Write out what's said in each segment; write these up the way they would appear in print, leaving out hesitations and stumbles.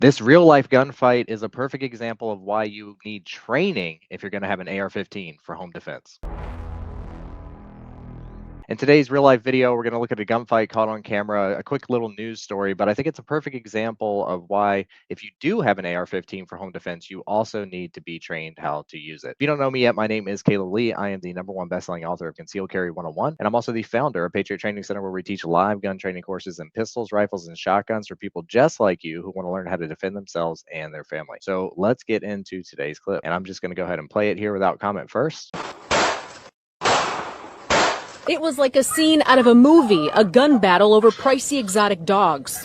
This real life gunfight is a perfect example of why you need training if you're going to have an AR-15 for home defense. In today's real life video, we're going to look at a gunfight caught on camera, a quick little news story, but I think it's a perfect example of why, if you do have an AR-15 for home defense, you also need to be trained how to use it. If you don't know me yet, my name is Caleb Lee. I am the #1 bestselling author of Concealed Carry 101, and I'm also the founder of Patriot Training Center, where we teach live gun training courses in pistols, rifles, and shotguns for people just like you who want to learn how to defend themselves and their family. So let's get into today's clip, and I'm just going to go ahead and play it here without comment first. It was like a scene out of a movie, a gun battle over pricey exotic dogs.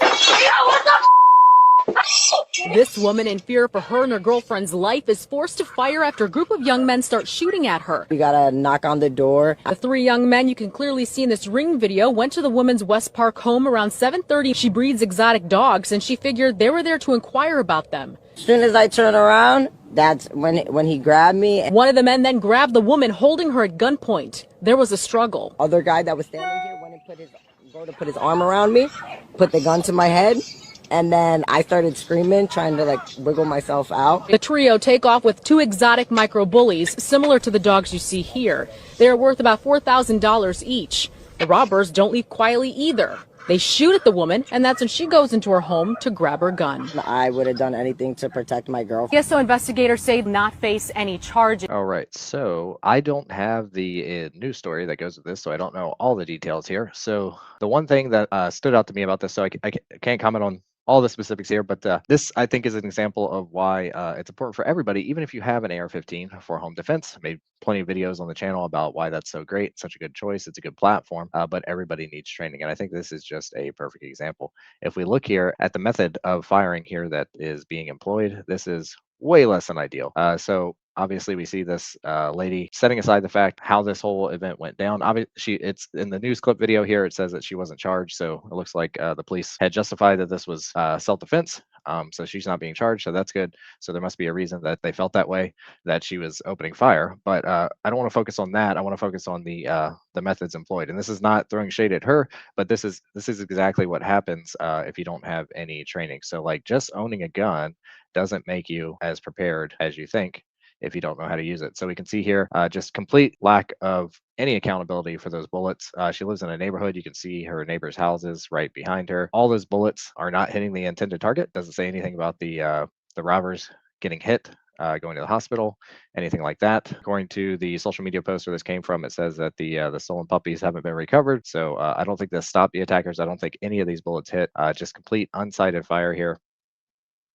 This woman, in fear for her and her girlfriend's life, is forced to fire after a group of young men start shooting at her. We gotta knock on the door. The three young men you can clearly see in this ring video went to the woman's West Park home around 7:30. She breeds exotic dogs, and she figured they were there to inquire about them. As soon as I turn around, that's when he grabbed me. One of the men then grabbed the woman, holding her at gunpoint. There was a struggle. Other guy that was standing here went and put his arm around me, put the gun to my head, and then I started screaming, trying to wiggle myself out. The trio take off with two exotic micro bullies, similar to the dogs you see here. They are worth about $4,000 each. The robbers don't leave quietly either. They shoot at the woman, and that's when she goes into her home to grab her gun. I would have done anything to protect my girlfriend. Yes, so investigators say not face any charges. All right, so I don't have the news story that goes with this, so I don't know all the details here. So the one thing that stood out to me about this, so I can't comment on all the specifics here, but this I think is an example of why it's important for everybody, even if you have an AR-15 for home defense. I made plenty of videos on the channel about why that's so great, such a good choice. It's a good platform, but everybody needs training, and I think this is just a perfect example. If we look here at the method of firing here that is being employed, this is way less than ideal. So obviously we see this lady, setting aside the fact how this whole event went down. Obviously, it's in the news clip video here. It says that she wasn't charged, so it looks like the police had justified that this was self-defense. So she's not being charged, so that's good. So there must be a reason that they felt that way, that she was opening fire. But I don't want to focus on that. I want to focus on the methods employed. And this is not throwing shade at her, but this is exactly what happens if you don't have any training. So like, just owning a gun doesn't make you as prepared as you think if you don't know how to use it. So we can see here just complete lack of any accountability for those bullets. She lives in a neighborhood. You can see her neighbors' houses right behind her. All those bullets are not hitting the intended target. Doesn't say anything about the robbers getting hit, going to the hospital, anything like that. According to the social media post where this came from, it says that the stolen puppies haven't been recovered. So I don't think this stopped the attackers. I don't think any of these bullets hit. Just complete unsighted fire here.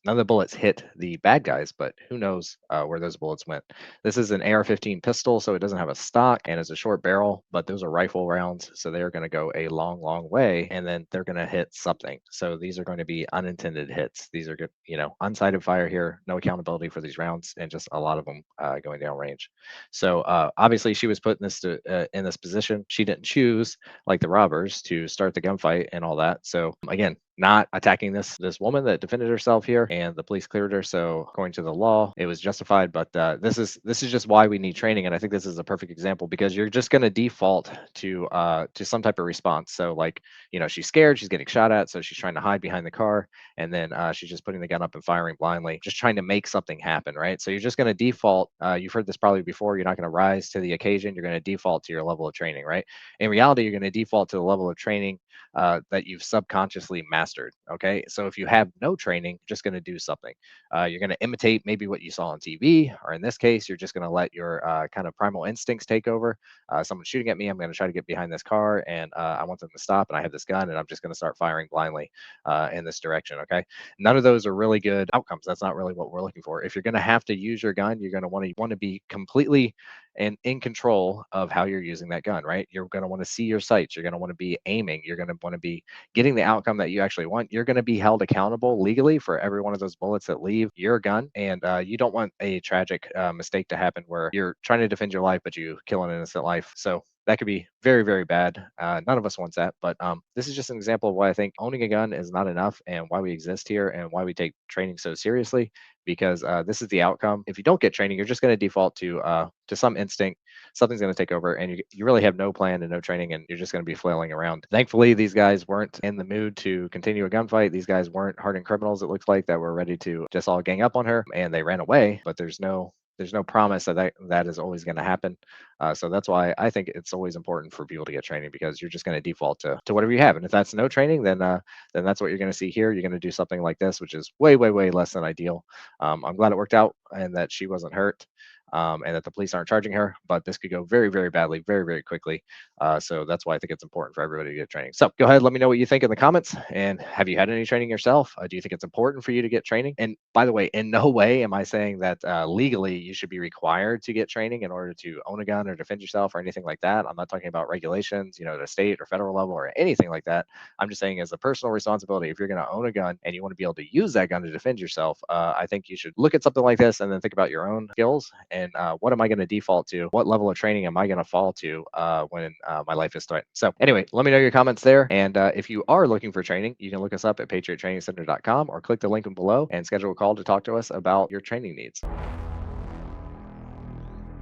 None of the bullets hit the bad guys, but who knows where those bullets went. This is an AR-15 pistol, so it doesn't have a stock, and it's a short barrel, but those are rifle rounds, so they're going to go a long, long way, and then they're going to hit something. So these are going to be unintended hits. These are good, unsighted fire here, no accountability for these rounds, and just a lot of them going down range. So obviously she was put in this position. She didn't choose, like the robbers, to start the gunfight and all that. So again, not attacking this woman that defended herself here, and the police cleared her. So according to the law, it was justified. But this is just why we need training, and I think this is a perfect example, because you're just going to default to some type of response. So like, she's scared, she's getting shot at, so she's trying to hide behind the car, and then she's just putting the gun up and firing blindly, just trying to make something happen, right? So you're just going to default. You've heard this probably before. You're not going to rise to the occasion. You're going to default to your level of training, right? In reality, you're going to default to the level of training that you've subconsciously mastered. Okay, so if you have no training, you're just going to do something. You're going to imitate maybe what you saw on TV, or in this case, you're just going to let your kind of primal instincts take over. Someone's shooting at me, I'm going to try to get behind this car, and I want them to stop, and I have this gun, and I'm just going to start firing blindly in this direction. Okay, none of those are really good outcomes. That's not really what we're looking for. If you're going to have to use your gun, you're going to want to be completely and in control of how you're using that gun, right? You're going to want to see your sights. You're going to want to be aiming. You're going to want to be getting the outcome that you actually want. You're going to be held accountable legally for every one of those bullets that leave your gun. And you don't want a tragic mistake to happen where you're trying to defend your life, but you kill an innocent life. So that could be very, very bad. None of us wants that, but this is just an example of why I think owning a gun is not enough, and why we exist here, and why we take training so seriously. Because this is the outcome. If you don't get training, you're just going to default to some instinct. Something's going to take over, and you really have no plan and no training, and you're just going to be flailing around. Thankfully, these guys weren't in the mood to continue a gunfight. These guys weren't hardened criminals. It looks like that were ready to just all gang up on her, and they ran away. But there's no promise that is always going to happen. So that's why I think it's always important for people to get training, because you're just going to default to whatever you have. And if that's no training, then that's what you're going to see here. You're going to do something like this, which is way, way, way less than ideal. I'm glad it worked out and that she wasn't hurt. And that the police aren't charging her, but this could go very, very badly, very, very quickly. So that's why I think it's important for everybody to get training. So go ahead, let me know what you think in the comments. And have you had any training yourself? Do you think it's important for you to get training? And by the way, in no way am I saying that legally you should be required to get training in order to own a gun or defend yourself or anything like that. I'm not talking about regulations, at a state or federal level or anything like that. I'm just saying, as a personal responsibility, if you're going to own a gun and you want to be able to use that gun to defend yourself, I think you should look at something like this and then think about your own skills and what am I going to default to? What level of training am I going to fall to when my life is threatened? So anyway, let me know your comments there. And if you are looking for training, you can look us up at patriottrainingcenter.com or click the link below and schedule a call to talk to us about your training needs.